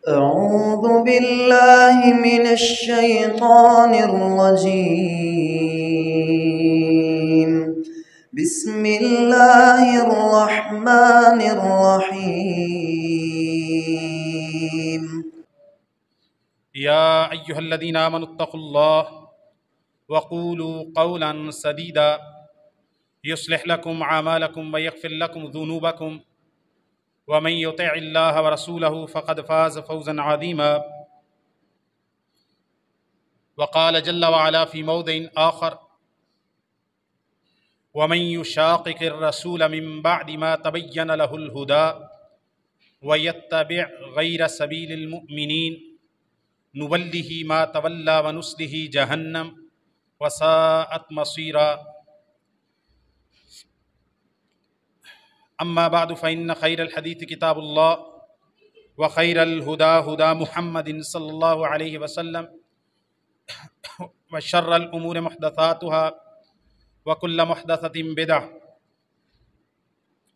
أعوذ بالله من الشيطان الرجيم. بسم الله الرحمن الرحيم. يا أيها الذين آمنوا اتقوا الله وقولوا قولا سديدا يصلح لكم أعمالكم ويغفر لكم ذنوبكم ومن يطع الله ورسوله فقد فاز فوزا عظيما. وقال جل وعلا في موضع آخر: ومن يشاقق الرسول من بعد ما تبين له الهدى ويتبع غير سبيل المؤمنين نوله ما تولى ونصله جهنم وساءت مصيرا. أما بعد فإن خير الحديث كتاب الله وخير الهدى هدى محمد صلى الله عليه وسلم وشر الأمور محدثاتها وكل محدثة بدعة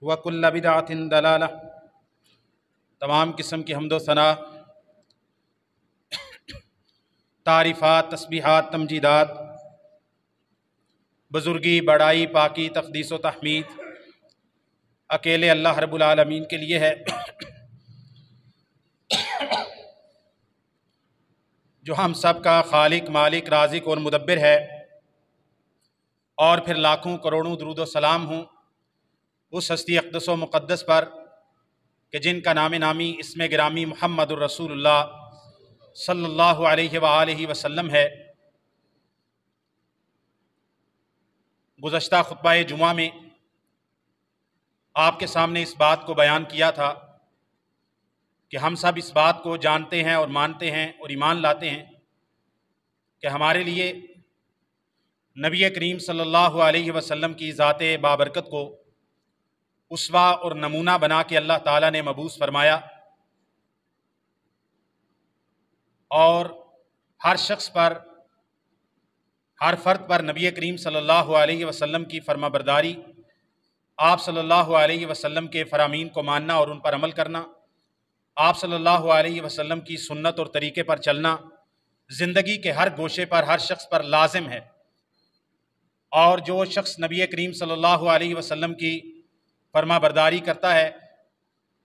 وكل بدعة ضلالة. تمام قسم کی حمد و ثنا، تعریفات، تسبیحات، تمجیدات، بزرگی، بڑائی، پاکی، تقدیس و تحمید اکیلے اللہ رب العالمین کے لیے ہے، جو ہم سب کا خالق، مالک، رازق اور مدبر ہے. اور پھر لاکھوں کروڑوں درود و سلام ہوں اس ہستی اقدس و مقدس پر کہ جن کا نام نامی اسم گرامی محمد الرسول اللہ صلی اللہ علیہ وآلہ وسلم ہے. گزشتہ خطبہ جمعہ میں آپ کے سامنے اس بات کو بیان کیا تھا کہ ہم سب اس بات کو جانتے ہیں اور مانتے ہیں اور ایمان لاتے ہیں کہ ہمارے لیے نبی کریم صلی اللہ علیہ وسلم کی ذات بابرکت کو اسوہ اور نمونہ بنا کے اللہ تعالیٰ نے مبعوث فرمایا، اور ہر شخص پر، ہر فرد پر نبی کریم صلی اللہ علیہ وسلم کی فرما برداری، آپ صلی اللہ علیہ وسلم کے فرامین کو ماننا اور ان پر عمل کرنا، آپ صلی اللہ علیہ وسلم کی سنت اور طریقے پر چلنا زندگی کے ہر گوشے پر، ہر شخص پر لازم ہے. اور جو شخص نبی کریم صلی اللہ علیہ وسلم کی فرما برداری کرتا ہے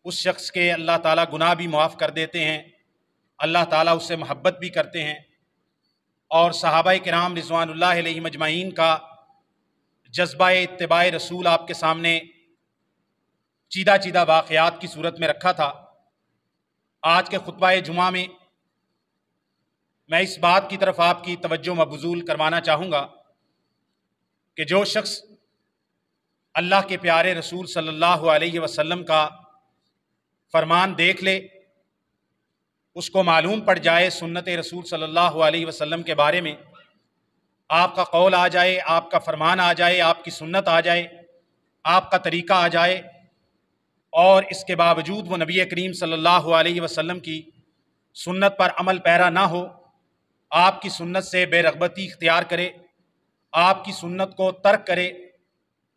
اس شخص کے اللہ تعالیٰ گناہ بھی معاف کر دیتے ہیں، اللہ تعالیٰ اس سے محبت بھی کرتے ہیں. اور صحابہ کرام رضوان اللہ علیہ مجمعین کا جذبہ اتباع رسول آپ کے سامنے چیدہ چیدہ واقعات کی صورت میں رکھا تھا. آج کے خطبہ جمعہ میں میں اس بات کی طرف آپ کی توجہ مبذول کروانا چاہوں گا کہ جو شخص اللہ کے پیارے رسول صلی اللہ علیہ وسلم کا فرمان دیکھ لے، اس کو معلوم پڑ جائے سنت رسول صلی اللہ علیہ وسلم کے بارے میں، آپ کا قول آ جائے، آپ کا فرمان آ جائے، آپ کی سنت آ جائے، آپ کا طریقہ آ جائے، اور اس کے باوجود وہ نبی کریم صلی اللہ علیہ وسلم کی سنت پر عمل پیرا نہ ہو، آپ کی سنت سے بے رغبتی اختیار کرے، آپ کی سنت کو ترک کرے،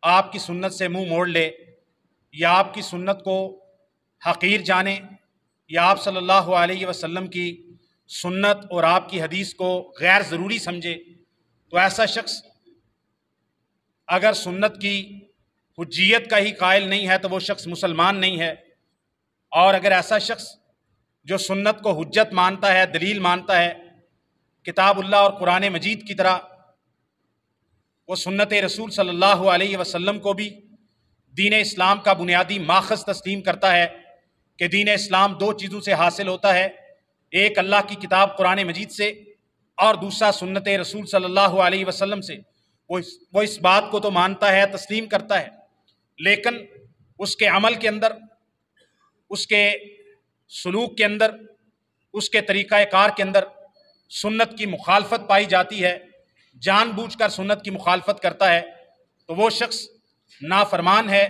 آپ کی سنت سے منہ موڑ لے، یا آپ کی سنت کو حقیر جانے، یا آپ صلی اللہ علیہ وسلم کی سنت اور آپ کی حدیث کو غیر ضروری سمجھے، تو ایسا شخص اگر سنت کی حجیت کا ہی قائل نہیں ہے تو وہ شخص مسلمان نہیں ہے. اور اگر ایسا شخص جو سنت کو حجت مانتا ہے، دلیل مانتا ہے، کتاب اللہ اور قرآن مجید کی طرح وہ سنت رسول صلی اللہ علیہ وسلم کو بھی دین اسلام کا بنیادی ماخذ تسلیم کرتا ہے کہ دین اسلام دو چیزوں سے حاصل ہوتا ہے، ایک اللہ کی کتاب قرآن مجید سے اور دوسرا سنت رسول صلی اللہ علیہ وسلم سے، وہ اس بات کو تو مانتا ہے، تسلیم کرتا ہے، لیکن اس کے عمل کے اندر، اس کے سلوک کے اندر، اس کے طریقہ کار کے اندر سنت کی مخالفت پائی جاتی ہے، جان بوجھ کر سنت کی مخالفت کرتا ہے، تو وہ شخص نافرمان ہے.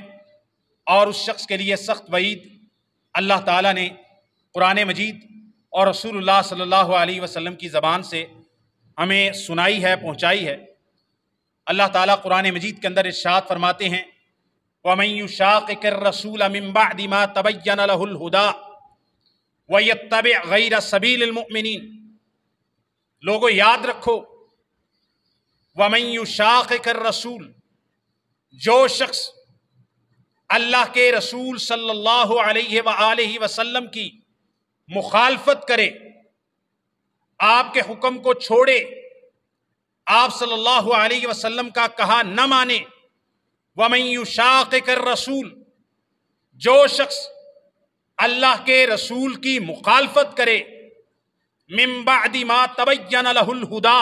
اور اس شخص کے لیے سخت وعید اللہ تعالیٰ نے قرآن مجید اور رسول اللہ صلی اللہ علیہ وسلم کی زبان سے ہمیں سنائی ہے، پہنچائی ہے. اللہ تعالیٰ قرآن مجید کے اندر ارشاد فرماتے ہیں وَمَن يُشَاقِقِ الرَّسُولَ مِن بَعْدِ مَا تَبَيَّنَ لَهُ الْهُدَى वयत्तबि गैर सबीलिल मुमिनीन। लोगों याद रखो, वमन युशाक़िक़िर रसूल, जो शख्स अल्लाह के रसूल सल्लल्लाहु अलैहि वसल्लम की मुखालफत करे, आपके हुक्म को छोड़े, आप सल्लल्लाहु अलैहि वसल्लम का कहा न माने, वमन युशाक़िक़िर रसूल, जो शख्स अल्लाह के रसूल की मुखालफत करे, मिन बअदि मा तबय्यन लहुल हुदा,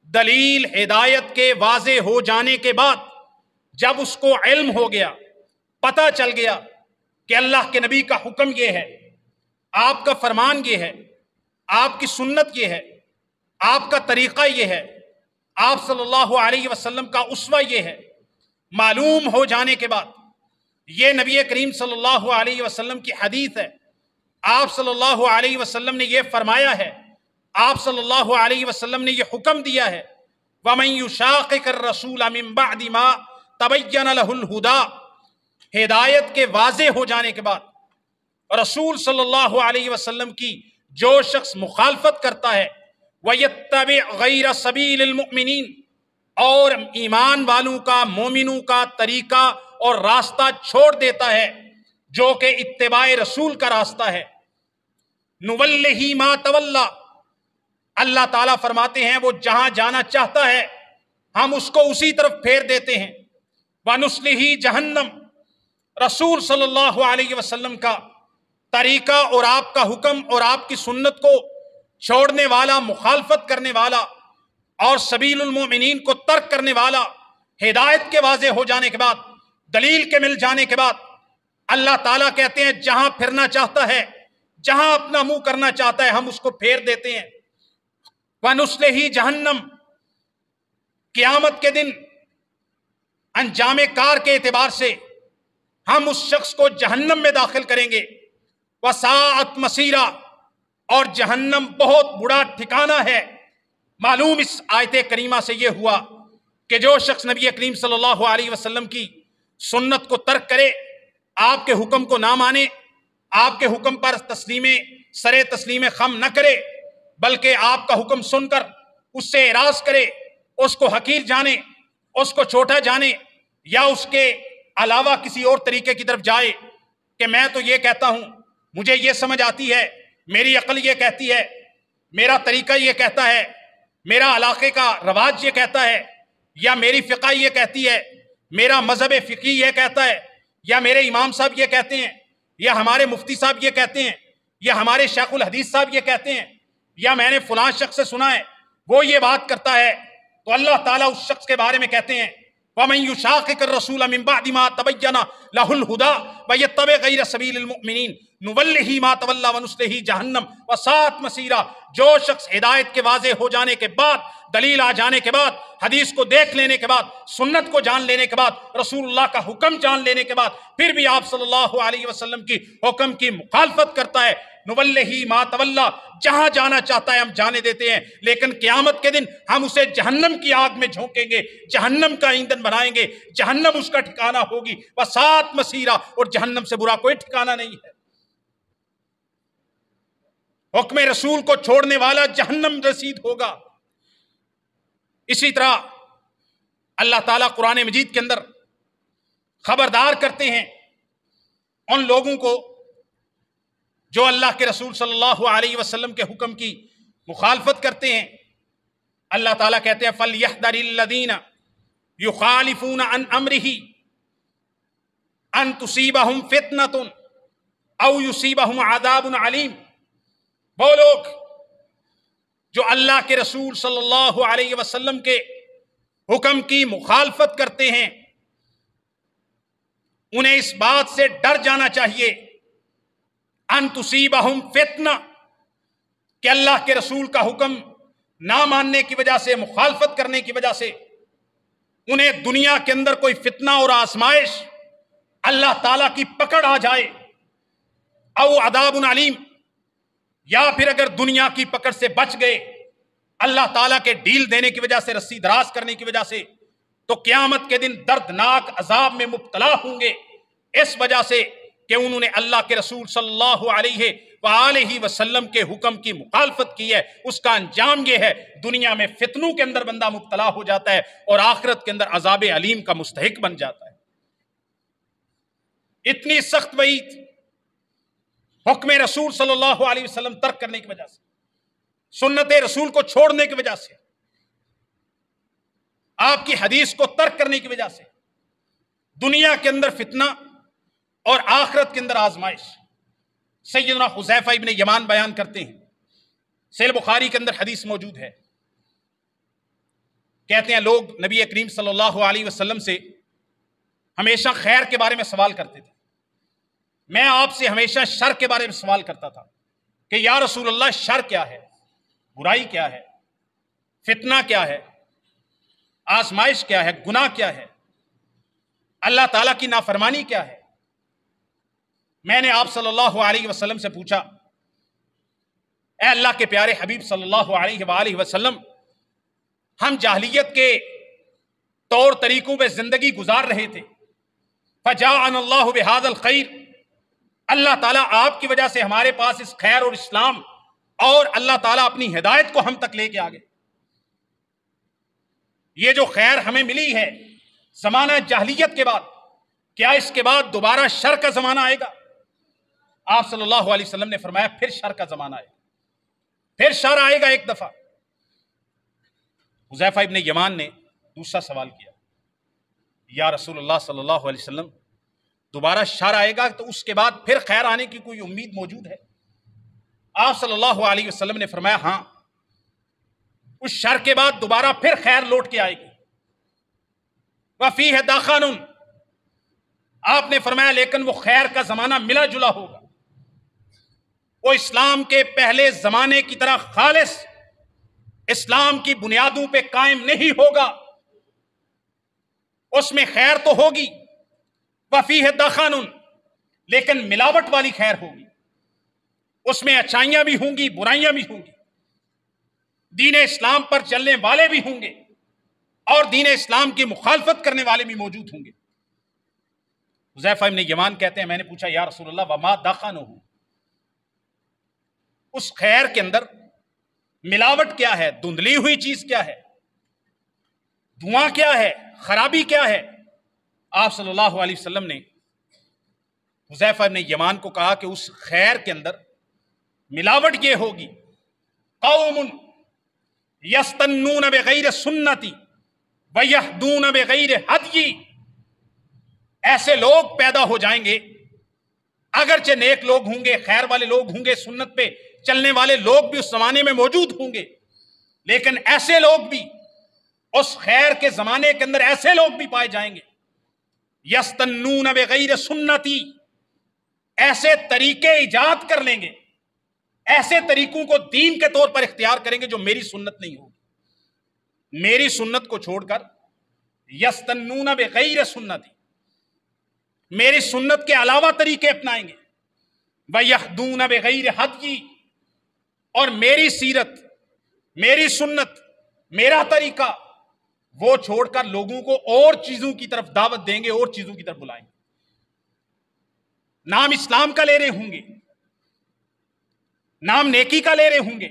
दलील हिदायत के वाज़े हो जाने के बाद, जब उसको इल्म हो गया, पता चल गया कि अल्लाह के नबी का हुक्म ये है, आपका फरमान ये है, आपकी सुन्नत ये है, आपका तरीक़ा ये है, आप सल्लल्लाहु अलैहि वसल्लम का उस्वा ये है, मालूम हो जाने के बाद, ये नबी करीम सल्लल्लाहु अलैहि वसल्लम की हदीस है, आप सल्लल्लाहु अलैहि वसल्लम ने ये फरमाया है, आप सल्लल्लाहु अलैहि वसल्लम ने ये हुक्म दिया है, वमन युशाक़िक़िर रसूल मिन बअदि मा तबय्यन लहुल हुदा, हिदायत के वाज़े हो जाने के बाद रसूल सल्लल्लाहु अलैहि वसल्लम की जो शख्स मुखालफत करता है, वयत्तबि गैर सबीलिल मुमिनीन, और ईमान वालों का, मोमिनों का तरीका और रास्ता छोड़ देता है जो कि इत्तिबाए रसूल का रास्ता है, नुवल्लिही मा तवल्ला, अल्लाह ताला फरमाते हैं वो जहां जाना चाहता है हम उसको उसी तरफ फेर देते हैं, वनुस्लिही जहन्नम, रसूल सल्लल्लाहु अलैहि वसल्लम का तरीका और आपका हुक्म और आपकी सुन्नत को छोड़ने वाला, मुखालफत करने वाला और सबीलुल मोमिनीन को तर्क करने वाला, हिदायत के वाज़े हो जाने के बाद, दलील के मिल जाने के बाद, अल्लाह ताला कहते हैं जहां फिरना चाहता है, जहां अपना मुंह करना चाहता है हम उसको फेर देते हैं। वनुस्लिही जहन्नम, क़यामत के दिन अंजामे कार के एतबार से हम उस शख्स को जहन्नम में दाखिल करेंगे। वसाअत मसीरा, और जहन्नम बहुत बुरा ठिकाना है। मालूम इस आयत करीमा से यह हुआ कि जो शख्स नबी करीम सल्लल्लाहु अलैहि वसल्लम की सुन्नत को तर्क करे, आपके हुक्म को ना माने, आपके हुक्म पर सरे तस्लीम खम न करे, बल्कि आपका हुक्म सुनकर उससे एराज करे, उसको हकीर जाने, उसको छोटा जाने, या उसके अलावा किसी और तरीके की तरफ जाए कि मैं तो ये कहता हूं, मुझे ये समझ आती है, मेरी अक्ल ये कहती है, मेरा तरीका ये कहता है, मेरा इलाके का रवाज ये कहता है, या मेरी फ़िक़ा ये कहती है, मेरा मजहब फ़िक़ी ये कहता है, या मेरे इमाम साहब ये कहते हैं, या हमारे मुफ्ती साहब ये कहते हैं, या हमारे शेखुल हदीस साहब ये कहते हैं, या मैंने फलां शख्स से सुना है वो ये बात करता है, तो अल्लाह ताला उस शख्स के बारे में कहते हैं वमन युशाक़िक़िर रसूल मिन बअदि मा तबय्यन लहुल हुदा वयत्तबि गैर सबीलिल मुमिनीन नुवल्लिही मा तवल्ला वनुस्लिही जहन्नम वसाअत मसीरा। जो शख्स हिदायत के वाज़े हो जाने के बाद, दलील आ जाने के बाद, हदीस को देख लेने के बाद, सुन्नत को जान लेने के बाद, रसूलुल्लाह का हुक्म जान लेने के बाद, फिर भी आप सल्लल्लाहु अलैहि वसल्लम की हुक्म की मुखालफत करता है, नुवल्लिही मा तवल्ला, जहां जाना चाहता है हम जाने देते हैं, लेकिन क़यामत के दिन हम उसे जहन्नम की आग में झोंकेंगे, जहन्नम का ईंधन बनाएंगे, जहन्नम उसका ठिकाना होगी। वसाअत मसीरा, और जहन्नम से बुरा कोई ठिकाना नहीं है। हुक्म रसूल को छोड़ने वाला जहन्नम रसीद होगा। इसी तरह अल्लाह ताला कुरान मजीद के अंदर खबरदार करते हैं उन लोगों को जो अल्लाह के रसूल सल्लल्लाहु अलैहि वसल्लम के हुक्म की मुखालफत करते हैं। अल्लाह ताला कहते हैं फलयहदरिल्लज़ीना युखालिफूना अन अम्रिही अन तुसीबहुम फितनतुन औ युसीबहुम अज़ाबुन अलीम। वो लोग जो अल्लाह के रसूल सल्लल्लाहु अलैहि वसल्लम के हुक्म की मुखालफत करते हैं, उन्हें इस बात से डर जाना चाहिए अन तुसीबहुम फितना, कि अल्लाह के रसूल का हुक्म ना मानने की वजह से, मुखालफत करने की वजह से उन्हें दुनिया के अंदर कोई फितना और आजमाइश, अल्लाह ताला की पकड़ आ जाए, औ अज़ाबुन अलीम, या फिर अगर दुनिया की पकड़ से बच गए, अल्लाह ताला के डील देने की वजह से, रस्सी दराज करने की वजह से, तो क़यामत के दिन दर्दनाक अजाब में मुब्तला होंगे। इस वजह से کہ انہوں نے اللہ کے رسول صلی اللہ علیہ وآلہ وسلم کے حکم کی مخالفت کی ہے، اس کا انجام یہ ہے دنیا میں فتنوں کے اندر بندہ مبتلا ہو جاتا ہے اور آخرت کے اندر عذاب علیم کا مستحق بن جاتا ہے۔ اتنی سخت وعید حکم رسول صلی اللہ علیہ وسلم ترک کرنے کی وجہ سے، سنت رسول کو چھوڑنے کی وجہ سے، آپ کی حدیث کو ترک کرنے کی وجہ سے دنیا کے اندر فتنہ اور آخرت کے اندر آزمائش۔ سیدنا حذیفہ ابن یمان بیان کرتے ہیں، صحیح بخاری کے اندر حدیث موجود ہے، کہتے ہیں لوگ نبی کریم صلی اللہ علیہ وسلم سے ہمیشہ خیر کے بارے میں سوال کرتے تھے، میں آپ سے ہمیشہ شر کے بارے میں سوال کرتا تھا کہ یا رسول اللہ شر کیا ہے، برائی کیا ہے، فتنہ کیا ہے، آزمائش کیا ہے، گناہ کیا ہے، اللہ تعالیٰ کی نافرمانی کیا ہے۔ میں نے آپ صلی اللہ علیہ وسلم سے پوچھا، اے اللہ کے پیارے حبیب صلی اللہ علیہ وآلہ وسلم، ہم جاہلیت کے طور طریقوں پہ زندگی گزار رہے تھے، فجاءنا اللہ بہذا الخیر، اللہ تعالیٰ آپ کی وجہ سے ہمارے پاس اس خیر اور اسلام اور اللہ تعالیٰ اپنی ہدایت کو ہم تک لے کے آ گئے۔ یہ جو خیر ہمیں ملی ہے زمانہ جاہلیت کے بعد، کیا اس کے بعد دوبارہ شر کا زمانہ آئے گا؟ آپ صلی اللہ علیہ وسلم نے فرمایا پھر شر کا زمانہ آئے گا، پھر شر آئے گا ایک دفعہ۔ حذیفہ ابن یمان نے دوسرا سوال کیا، یا رسول اللہ صلی اللہ علیہ وسلم دوبارہ شر آئے گا تو اس کے بعد پھر خیر آنے کی کوئی امید موجود ہے؟ آپ صلی اللہ علیہ وسلم نے فرمایا ہاں، اس شر کے بعد دوبارہ پھر خیر لوٹ کے آئے گی۔ وَفِيهِ دَخَنٌ، آپ نے فرمایا لیکن وہ خیر کا زمانہ ملا جلا ہوگا، وہ اسلام کے پہلے زمانے کی طرح خالص اسلام کی بنیادوں پہ قائم نہیں ہوگا، اس میں خیر تو ہوگی، وَفِيهِ دَخَنٌ، لیکن ملاوٹ والی خیر ہوگی، اس میں اچھائیاں بھی ہوں گی، برائیاں بھی ہوں گی، دین اسلام پر چلنے والے بھی ہوں گے اور دین اسلام کی مخالفت کرنے والے بھی موجود ہوں گے۔ حذیفہ ابن یمان کہتے ہیں میں نے پوچھا یا رسول اللہ وما دخنہ، اس خیر کے اندر ملاوٹ کیا ہے، دھندلی ہوئی چیز کیا ہے، دھواں کیا ہے، خرابی کیا ہے؟ آپ صلی اللہ علیہ وسلم نے حذیفہ ابن یمان کو کہا کہ اس خیر کے اندر ملاوٹ یہ ہوگی، قوم یستنون بغیر سنتی ویہدون بغیر ہدی، ایسے لوگ پیدا ہو جائیں گے، اگرچہ نیک لوگ ہوں گے، خیر والے لوگ ہوں گے، سنت پہ چلنے والے لوگ بھی اس زمانے میں موجود ہوں گے، لیکن ایسے لوگ بھی اس خیر کے زمانے کے اندر ایسے لوگ بھی پائے جائیں گے، یستنون بغیر سنتی، ایسے طریقے ایجاد کر لیں گے، ایسے طریقوں کو دین کے طور پر اختیار کریں گے جو میری سنت نہیں ہوگی، میری سنت کو چھوڑ کر یستنون بغیر سنتی، میری سنت کے علاوہ طریقے اپنائیں گے، وَيَهْدُونَ بِغَيْرِ هَدْيِ، اور میری سیرت، میری سنت، میرا طریقہ وہ چھوڑ کر لوگوں کو اور چیزوں کی طرف دعوت دیں گے، اور چیزوں کی طرف بلائیں گے، نام اسلام کا لے رہے ہوں گے، نام نیکی کا لے رہے ہوں گے،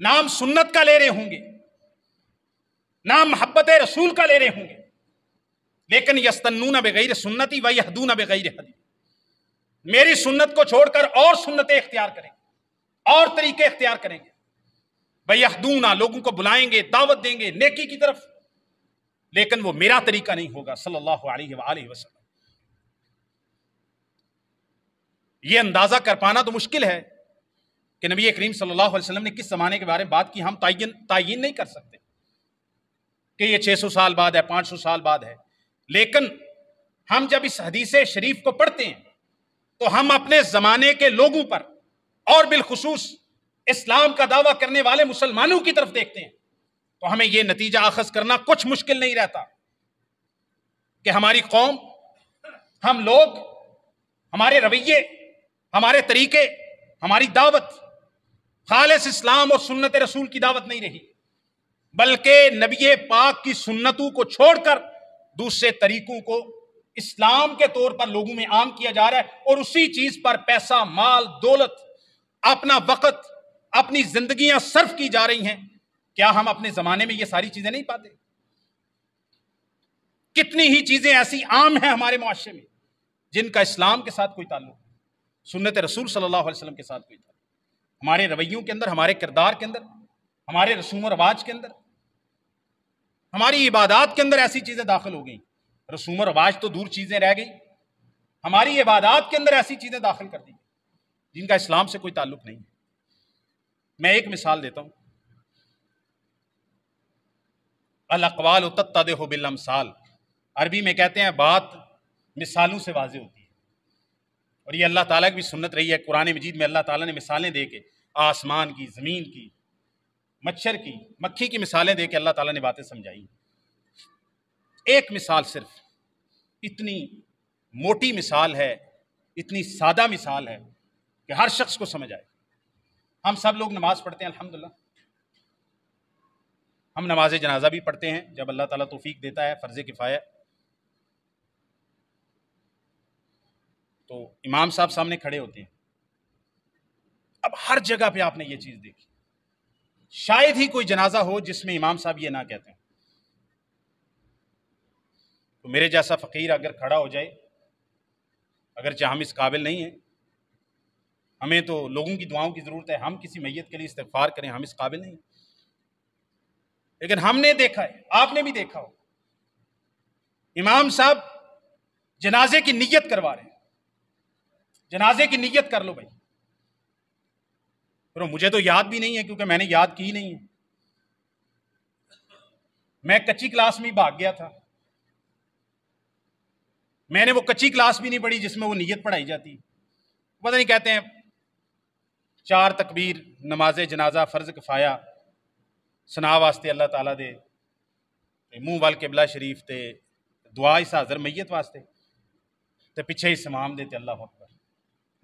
نام سنت کا لے رہے ہوں گے، نام محبت رسول کا لے رہے ہوں گے، لیکن یستنون بغیر سنتی ویہدون بغیر ہدی، میری سنت کو چھوڑ کر اور سنتیں اختیار کریں گے، اور طریقے اختیار کریں گے، ویہدون، لوگوں کو بلائیں گے، دعوت دیں گے نیکی کی طرف، لیکن وہ میرا طریقہ نہیں ہوگا صلی اللہ علیہ وآلہ وسلم۔ یہ اندازہ کر پانا تو مشکل ہے کہ نبی کریم صلی اللہ علیہ وسلم نے کس زمانے کے بارے میں بات کی، ہم تعین نہیں کر سکتے کہ یہ 600 سال بعد ہے، 500 سال بعد ہے، لیکن ہم جب اس حدیث شریف کو پڑھتے ہیں تو ہم اپنے زمانے کے لوگوں پر اور بالخصوص اسلام کا دعویٰ کرنے والے مسلمانوں کی طرف دیکھتے ہیں تو ہمیں یہ نتیجہ اخذ کرنا کچھ مشکل نہیں رہتا کہ ہماری قوم، ہم لوگ، ہمارے رویے، ہمارے طریقے، ہماری دعوت خالص اسلام اور سنت رسول کی دعوت نہیں رہی، بلکہ نبی پاک کی سنتوں کو چھوڑ کر دوسرے طریقوں کو اسلام کے طور پر لوگوں میں عام کیا جا رہا ہے، اور اسی چیز پر پیسہ، مال، دولت، اپنا وقت، اپنی زندگیاں صرف کی جا رہی ہیں۔ کیا ہم اپنے زمانے میں یہ ساری چیزیں نہیں پاتے؟ کتنی ہی چیزیں ایسی عام ہیں ہمارے معاشرے میں جن کا اسلام کے ساتھ کوئی تعلق نہیں، سنت رسول صلی اللہ علیہ وسلم کے ساتھ کوئی تعلق، ہمارے رویوں کے اندر، ہمارے کردار کے اندر، ہمارے رسوم و رواج کے اندر، ہماری عبادات کے اندر ایسی چیزیں داخل ہو گئیں۔ رسوم و رواج تو دور چیزیں رہ گئی، ہماری عبادات کے اندر ایسی چیزیں داخل کر دی جن کا اسلام سے کوئی تعلق نہیں ہے۔ میں ایک مثال دیتا ہوں، الاقوال تتضح بالامثال، عربی میں کہتے ہیں بات مثالوں سے واضح ہوتی ہے، اور یہ اللہ تعالیٰ کی بھی سنت رہی ہے۔ قرآن مجید میں اللہ تعالیٰ نے مثالیں دے کے، آسمان کی، زمین کی، مچھر کی، مکھی کی مثالیں دے کے اللہ تعالیٰ نے باتیں سمجھائی۔ ایک مثال، صرف اتنی موٹی مثال ہے، اتنی سادہ مثال ہے کہ ہر شخص کو سمجھ آئے۔ ہم سب لوگ نماز پڑھتے ہیں الحمدللہ، ہم نماز جنازہ بھی پڑھتے ہیں جب اللہ تعالیٰ توفیق دیتا ہے، فرض کفایہ۔ تو امام صاحب سامنے کھڑے ہوتے ہیں، اب ہر جگہ پہ آپ نے یہ چیز دیکھی، شاید ہی کوئی جنازہ ہو جس میں امام صاحب یہ نہ کہتے ہیں۔ تو میرے جیسا فقیر اگر کھڑا ہو جائے، اگرچہ ہم اس قابل نہیں ہیں، ہمیں تو لوگوں کی دعاؤں کی ضرورت ہے، ہم کسی میت کے لیے استغفار کریں، ہم اس قابل نہیں ہیں، لیکن ہم نے دیکھا ہے، آپ نے بھی دیکھا ہو، امام صاحب جنازے کی نیت کروا رہے ہیں، جنازے کی نیت کر لو بھائی، پھر مجھے تو یاد بھی نہیں ہے کیونکہ میں نے یاد کی نہیں ہے، میں کچی کلاس میں بھاگ گیا تھا، میں نے وہ کچی کلاس بھی نہیں پڑھی جس میں وہ نیت پڑھائی جاتی، پتہ نہیں کہتے ہیں 4 تکبیر نماز جنازہ فرض کفایا سنا واسطے اللہ تعالیٰ دے منہ وال قبلہ شریف تے دعا اس حاضر میت واسطے تے پیچھے اس امام دے تے اللہ اکبر،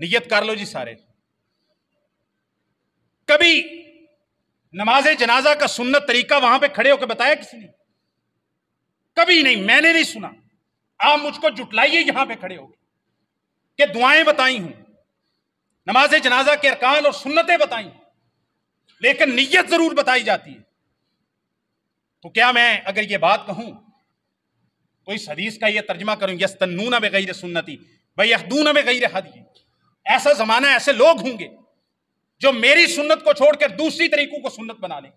نیت کر لو جی سارے۔ کبھی نماز جنازہ کا سنت طریقہ وہاں پہ کھڑے ہو کے بتایا کسی نے؟ کبھی نہیں، میں نے نہیں سنا۔ آپ مجھ کو جٹلائیے یہاں پہ کھڑے ہو کہ دعائیں بتائی ہوں، نماز جنازہ کے ارکان اور سنتیں بتائیں، لیکن نیت ضرور بتائی جاتی ہے۔ تو کیا میں اگر یہ بات کہوں تو اس حدیث کا یہ ترجمہ کروں، یستنون بغیر سنتی ویہدون بغیر ہدی، ایسا زمانہ، ایسے لوگ ہوں گے جو میری سنت کو چھوڑ کر دوسری طریقوں کو سنت بنا لیں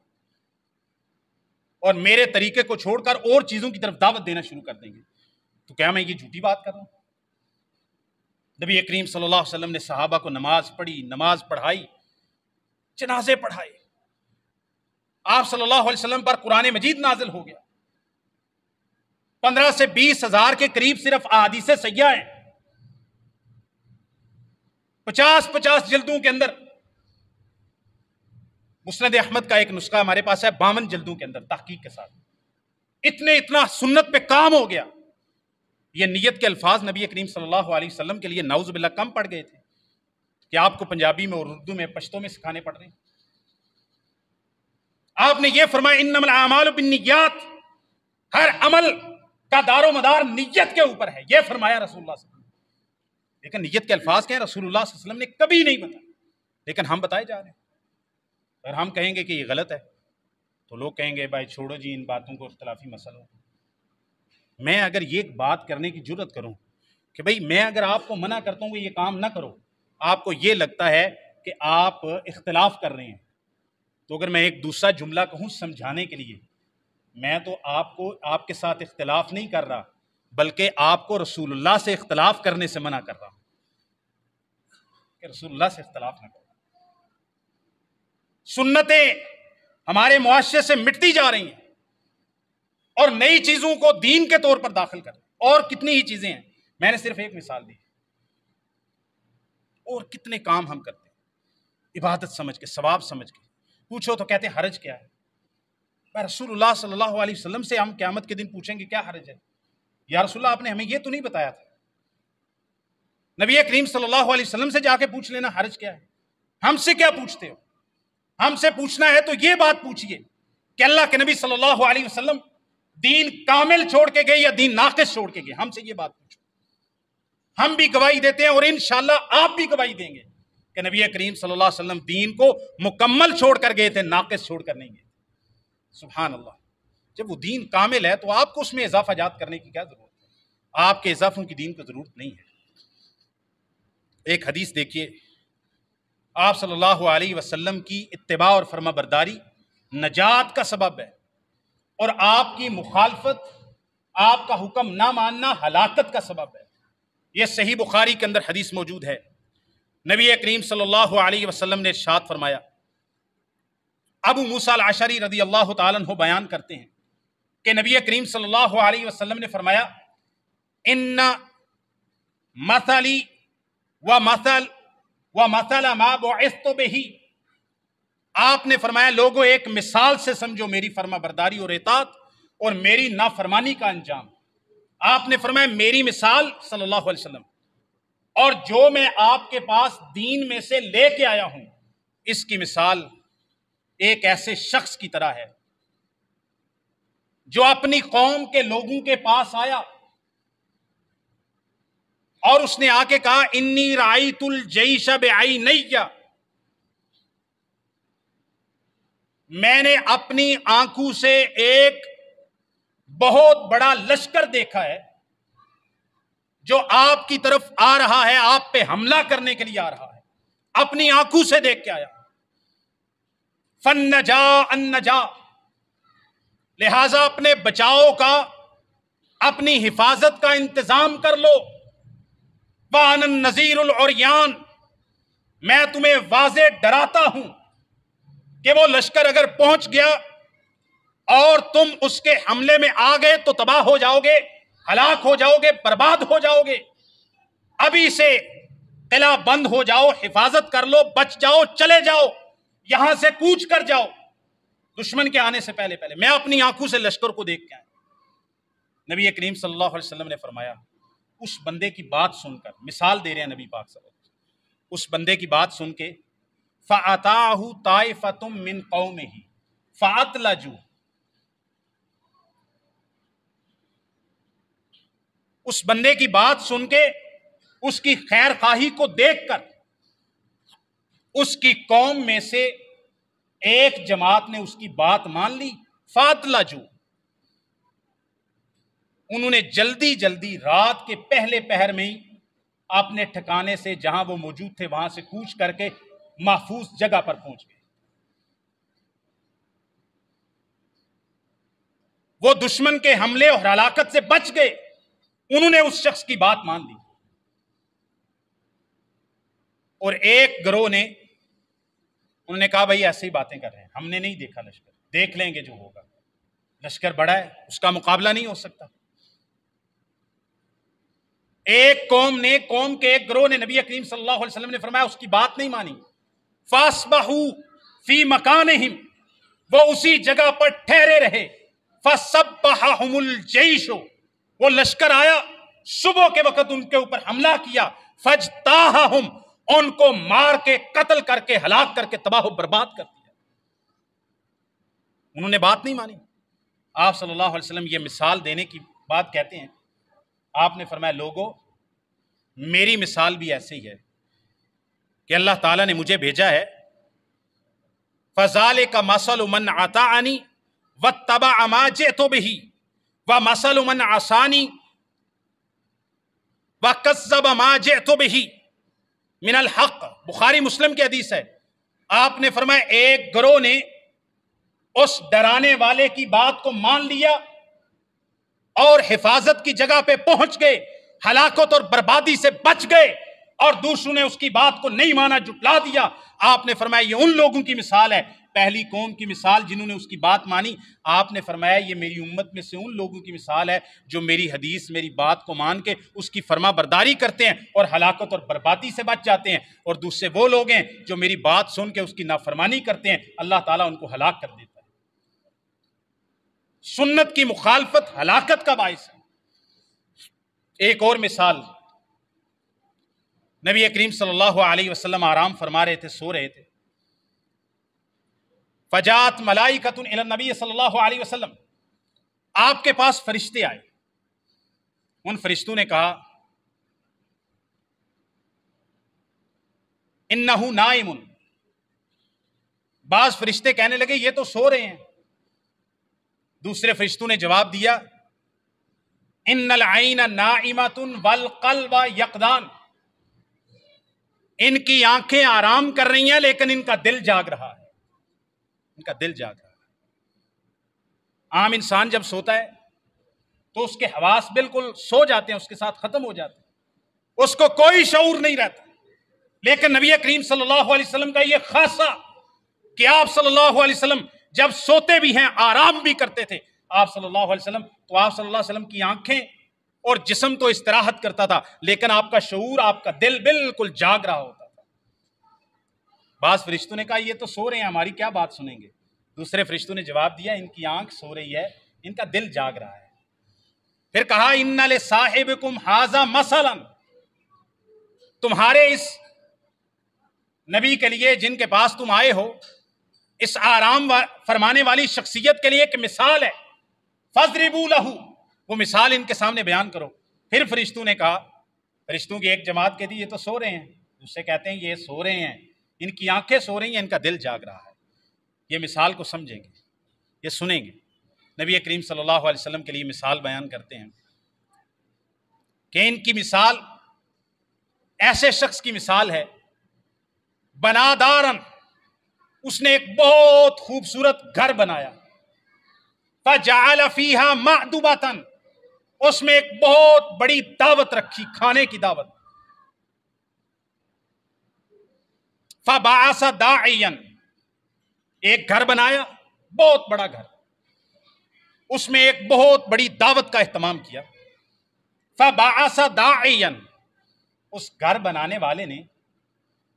اور میرے طریقے کو چھوڑ کر اور چیزوں کی طرف دعوت دینا شروع کر دیں گے۔ تو کیا میں یہ جھوٹی بات کر رہا ہوں؟ نبی کریم صلی اللہ علیہ وسلم نے صحابہ کو نماز پڑھی، نماز پڑھائی، جنازے پڑھائے، آپ صلی اللہ علیہ وسلم پر قرآن مجید نازل ہو گیا، 15 سے 20 ہزار کے قریب صرف احادیث سیاح ہیں، 50 جلدوں کے اندر۔ مسند احمد کا ایک نسخہ ہمارے پاس ہے 52 جلدوں کے اندر تحقیق کے ساتھ۔ اتنا سنت پہ کام ہو گیا، یہ نیت کے الفاظ نبی کریم صلی اللہ علیہ وسلم کے لیے نعوذ باللہ کم پڑ گئے تھے کہ آپ کو پنجابی میں اور اردو میں، پشتو میں سکھانے پڑ رہے ہیں۔ آپ نے یہ فرمایا انما الاعمال بالنیات، ہر عمل کا دار و مدار نیت کے اوپر ہے، یہ فرمایا رسول اللہ صلی اللہ علیہ وسلم۔ لیکن نیت کے الفاظ کیا ہیں؟ رسول اللہ صلی اللہ علیہ وسلم نے کبھی نہیں بتایا، لیکن ہم بتائے جا رہے ہیں۔ اگر ہم کہیں گے کہ یہ غلط ہے تو لوگ کہیں گے بھائی چھوڑو جی ان باتوں کو، اختلافی مسئلوں۔ میں اگر یہ بات کرنے کی جرات کروں کہ بھائی میں اگر آپ کو منع کرتا ہوں کہ یہ کام نہ کرو، آپ کو یہ لگتا ہے کہ آپ اختلاف کر رہے ہیں، تو اگر میں ایک دوسرا جملہ کہوں سمجھانے کے لیے، میں تو آپ کو آپ کے ساتھ اختلاف نہیں کر رہا، بلکہ آپ کو رسول اللہ سے اختلاف کرنے سے منع کر رہا ہوں کہ رسول اللہ سے اختلاف نہ کرو۔ سنتیں ہمارے معاشرے سے مٹتی جا رہی ہیں اور نئی چیزوں کو دین کے طور پر داخل کر رہے ہیں، اور کتنی ہی چیزیں ہیں، میں نے صرف ایک مثال دی، اور کتنے کام ہم کرتے ہیں عبادت سمجھ کے، ثواب سمجھ کے، پوچھو تو کہتے ہیں حرج کیا ہے؟ رسول اللہ صلی اللہ علیہ وسلم سے ہم قیامت کے دن پوچھیں گے کیا حرج ہے؟ یا رسول اللہ آپ نے ہمیں یہ تو نہیں بتایا تھا؟ نبی کریم صلی اللہ علیہ وسلم سے جا کے پوچھ لینا حرج کیا ہے؟ ہم سے کیا پوچھتے ہو؟ ہم سے پوچھنا ہے تو یہ بات پوچھئے کہ اللہ کے نبی صلی اللہ علیہ وسلم دین کامل چھوڑ کے گئے یا دین ناقص چھوڑ کے گئے، ہم سے یہ بات پوچھو۔ ہم بھی گواہی دیتے ہیں اور انشاءاللہ آپ بھی گواہی دیں گے کہ نبی کریم صلی اللہ علیہ وسلم دین کو مکمل چھوڑ کر گئے تھے، ناقص چھوڑ کر نہیں گئے تھے۔ سبحان اللہ۔ جب وہ دین کامل ہے تو آپ کو اس میں اضافہ جات کرنے کی کیا ضرورت ہے؟ آپ کے اضافوں کی دین کو ضرورت نہیں ہے۔ ایک حدیث دیکھیے، آپ صلی اللہ علیہ وسلم کی اتباع اور فرما برداری نجات کا سبب ہے، اور آپ کی مخالفت، آپ کا حکم نہ ماننا ہلاکت کا سبب ہے۔ یہ صحیح بخاری کے اندر حدیث موجود ہے۔ نبی کریم صلی اللہ علیہ وسلم نے ارشاد فرمایا، ابو موسیٰ الاشعری رضی اللہ تعالیٰ عنہ بیان کرتے ہیں کہ نبی کریم صلی اللہ علیہ وسلم نے فرمایا، ان مثلی ومثل ما بعثت بہ، آپ نے فرمایا لوگوں ایک مثال سے سمجھو میری فرما برداری اور اطاعت اور میری نافرمانی کا انجام۔ آپ نے فرمایا میری مثال صلی اللہ علیہ وسلم اور جو میں آپ کے پاس دین میں سے لے کے آیا ہوں، اس کی مثال ایک ایسے شخص کی طرح ہے جو اپنی قوم کے لوگوں کے پاس آیا اور اس نے آ کے کہا، انی رأیت الجیش بعینی، میں نے اپنی آنکھوں سے ایک بہت بڑا لشکر دیکھا ہے جو آپ کی طرف آ رہا ہے، آپ پہ حملہ کرنے کے لیے آ رہا ہے، اپنی آنکھوں سے دیکھ کے آیا۔ فَالنَّجَا النَّجَا، لہذا اپنے بچاؤ کا، اپنی حفاظت کا انتظام کر لو۔ وَأَنَا النَّذِيرُ الْعُرْيَانُ، میں تمہیں واضح ڈراتا ہوں کہ وہ لشکر اگر پہنچ گیا اور تم اس کے حملے میں آ گئے تو تباہ ہو جاؤ گے، ہلاک ہو جاؤ گے، برباد ہو جاؤ گے۔ ابھی سے قلعہ بند ہو جاؤ، حفاظت کر لو، بچ جاؤ، چلے جاؤ، یہاں سے کوچ کر جاؤ دشمن کے آنے سے پہلے۔ میں اپنی آنکھوں سے لشکر کو دیکھ کے آیا۔ نبی کریم صلی اللہ علیہ وسلم نے فرمایا، اس بندے کی بات سن کر، مثال دے رہے ہیں نبی پاک صلی اللہ علیہ وسلم، اس بندے کی بات سن کے فَأَتَاهُ طَائِفَةٌ مِّن قَوْمِهِ فَأَطْلَجُوا، اس بندے کی بات سن کے، اس کی خیر خواہی کو دیکھ کر، اس کی قوم میں سے ایک جماعت نے اس کی بات مان لی۔ فَأَطْلَجُوا، انہوں نے جلدی جلدی رات کے پہلے پہر میں ہی اپنے ٹھکانے سے جہاں وہ موجود تھے وہاں سے کوچ کر کے محفوظ جگہ پر پہنچ گئے۔ وہ دشمن کے حملے اور ہلاکت سے بچ گئے، انہوں نے اس شخص کی بات مان لی۔ اور ایک گروہ نے، انہوں نے کہا بھائی ایسے ہی باتیں کر رہے ہیں، ہم نے نہیں دیکھا لشکر، دیکھ لیں گے جو ہوگا، لشکر بڑا ہے، اس کا مقابلہ نہیں ہو سکتا۔ ایک قوم کے ایک گروہ نے، نبی کریم صلی اللہ علیہ وسلم نے فرمایا اس کی بات نہیں مانی۔ فَأَصْبَحُوا فِي مَكَانِهِمْ، وہ اسی جگہ پر ٹھہرے رہے۔ فَصَبَّحَهُمُ الْجَيْشُ، وہ لشکر آیا، صبح کے وقت ان کے اوپر حملہ کیا۔ فَاجْتَاحَهُمْ، ان کو مار کے، قتل کر کے، ہلاک کر کے تباہ و برباد کر دیا۔ انہوں نے بات نہیں مانی۔ آپ صلی اللہ علیہ وسلم یہ مثال دینے کی بات کہتے ہیں، آپ نے فرمایا لوگوں میری مثال بھی ایسے ہی ہے کہ اللہ تعالیٰ نے مجھے بھیجا ہے، فَذَلِكَ مَثَلُ مَنْ أَطَاعَنِي وَاتَّبَعَ مَا جِئْتُ بِهِ وَمَثَلُ مَنْ عَصَانِي وَكَذَّبَ مَا جِئْتُ بِهِ مِنَ الْحَقِّ، بخاری مسلم کی حدیث ہے۔ آپ نے فرمایا ایک گروہ نے اس ڈرانے والے کی بات کو مان لیا اور حفاظت کی جگہ پہ پہنچ گئے، ہلاکت اور بربادی سے بچ گئے، اور دوسروں نے اس کی بات کو نہیں مانا، جھٹلا دیا۔ آپ نے فرمایا یہ ان لوگوں کی مثال ہے، پہلی قوم کی مثال جنہوں نے اس کی بات مانی۔ آپ نے فرمایا یہ میری امت میں سے ان لوگوں کی مثال ہے جو میری حدیث، میری بات کو مان کے اس کی فرما برداری کرتے ہیں اور ہلاکت اور بربادی سے بچ جاتے ہیں، اور دوسرے وہ لوگ ہیں جو میری بات سن کے اس کی نافرمانی کرتے ہیں، اللہ تعالیٰ ان کو ہلاک کر دیتا ہے۔ سنت کی مخالفت ہلاکت کا باعث ہے۔ ایک اور مثال، نبی کریم صلی اللہ علیہ وسلم آرام فرما رہے تھے، سو رہے تھے۔ فجاءت ملائکۃ الی النبی صلی اللہ علیہ وسلم، آپ کے پاس فرشتے آئے۔ ان فرشتوں نے کہا इन्नहु नाइमुन। बाज फरिश्ते कहने लगे ये तो सो रहे हैं। दूसरे फरिश्तों ने जवाब दिया इन्नल आइना नाइमतुन वल क़ल्ब यक़दान। इनकी आंखें आराम कर रही हैं लेकिन इनका दिल जाग रहा है, इनका दिल जाग रहा है। आम इंसान जब सोता है तो उसके हवास बिल्कुल सो जाते हैं, उसके साथ खत्म हो जाते हैं, उसको कोई शऊर नहीं रहता। लेकिन नबी करीम सल्लल्लाहु अलैहि वसल्लम का ये खासा कि आप सल्लल्लाहु अलैहि वसल्लम जब सोते भी हैं आराम भी करते थे आप सल्लल्लाहु अलैहि वसल्लम, तो आप सल्लल्लाहु अलैहि वसल्लम की आंखें और जिस्म तो इस्तराहत करता था लेकिन आपका शऊर, आपका दिल बिल्कुल जाग रहा होता था। बाज फरिश्तों ने कहा ये तो सो रहे हैं, हमारी क्या बात सुनेंगे। दूसरे फरिश्तों ने जवाब दिया इनकी आंख सो रही है, इनका दिल जाग रहा है। फिर कहा इन्ना ले साहिबकुम हाजा मसलन, तुम्हारे इस नबी के लिए जिनके पास तुम आए हो, इस आराम फरमाने वाली शख्सियत के लिए एक मिसाल है। फजरिबू लहू, वो मिसाल इनके सामने बयान करो। फिर फरिश्तों ने कहा, फरिश्तों की एक जमात कहती ये तो सो रहे हैं, दूसरे कहते हैं ये सो रहे हैं, इनकी आंखें सो रही हैं, इनका दिल जाग रहा है। ये मिसाल को समझेंगे, ये सुनेंगे। नबी करीम सल्लल्लाहु अलैहि वसल्लम के लिए मिसाल बयान करते हैं कि इनकी मिसाल ऐसे शख्स की मिसाल है, बनादारन, उसने एक बहुत खूबसूरत घर बनाया, फजअल फीहा मअदुबतन, उसमें एक बहुत बड़ी दावत रखी, खाने की दावत। फबअस दाइयन, एक घर बनाया, बहुत बड़ा घर, उसमें एक बहुत बड़ी दावत का एहतमाम किया। फबअस दाइयन, उस घर बनाने वाले ने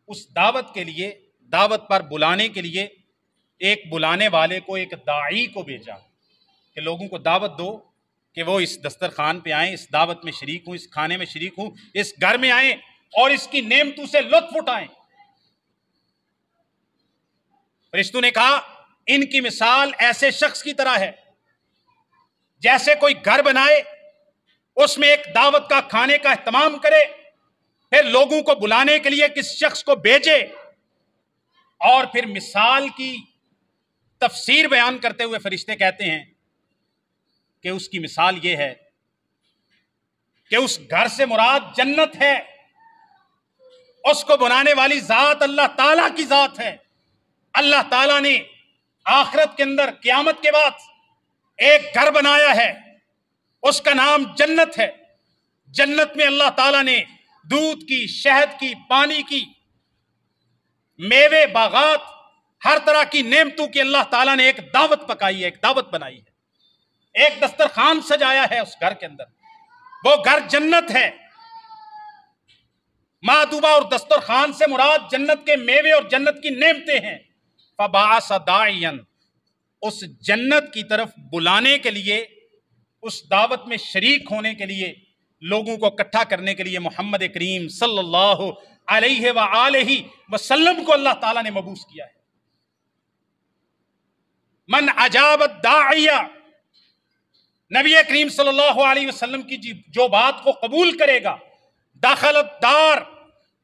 उस दावत के लिए, दावत पर बुलाने के लिए एक बुलाने वाले को, एक दाई को भेजा कि लोगों को दावत दो कि वो इस दस्तरखान पे आएं, इस दावत में शरीक हूं, इस खाने में शरीक हूं, इस घर में आएं और इसकी नेमतों से लुत्फ उठाएं। फरिश्तों ने कहा इनकी मिसाल ऐसे शख्स की तरह है जैसे कोई घर बनाए, उसमें एक दावत का खाने का एहतमाम करे, फिर लोगों को बुलाने के लिए किस शख्स को भेजे और फिर मिसाल की तफसीर बयान करते हुए फरिश्ते कहते हैं कि उसकी मिसाल ये है कि उस घर से मुराद जन्नत है, उसको बनाने वाली जात अल्लाह ताला की जात है। अल्लाह ताला ने आखिरत के अंदर क़यामत के बाद एक घर बनाया है, उसका नाम जन्नत है। जन्नत में अल्लाह ताला ने दूध की, शहद की, पानी की, मेवे, बागात, हर तरह की नेमतों की अल्लाह ताला ने एक दावत पकाई है, एक दावत बनाई है, एक दस्तरखान सजाया है उस घर के अंदर। वो घर जन्नत है। मादुबा और दस्तरखान से मुराद जन्नत के मेवे और जन्नत की नेमतें हैं। फबाअस दाइयन, उस जन्नत की तरफ बुलाने के लिए, उस दावत में शरीक होने के लिए, लोगों को इकट्ठा करने के लिए मोहम्मद करीम सल्लल्लाहु अलैहि व आलिहि वसल्लम को अल्लाह ताला ने मबूस किया है। मन अजाबत दाइया, नबी करीम सल्लल्लाहु अलैहि वसल्लम की जो बात को कबूल करेगा, दाखलत दार,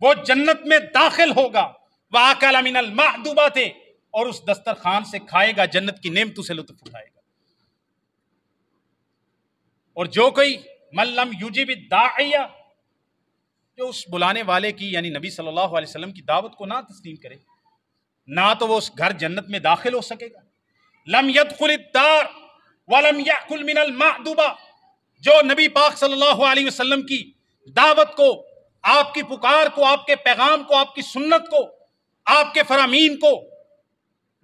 वो जन्नत में दाखिल होगा, वाकल मिनल मअदुबते, और उस दस्तरखान से खाएगा, जन्नत की नेमतों से लुत्फ उठाएगा। और जो कोई मल्लम युजिब दाइया, जो उस बुलाने वाले की यानी नबी सल्लल्लाहु अलैहि वसल्लम की दावत को ना तस्लीम करे, ना तो वो उस घर जन्नत में दाखिल हो सकेगा। लम यदखुल दार वलम याकुल मिनल मअदुबा, जो नबी पाक सल्लल्लाहु अलैहि वसल्लम की दावत को, आपकी पुकार को, आपके पैगाम को, आपकी सुन्नत को, आपके फरामीन को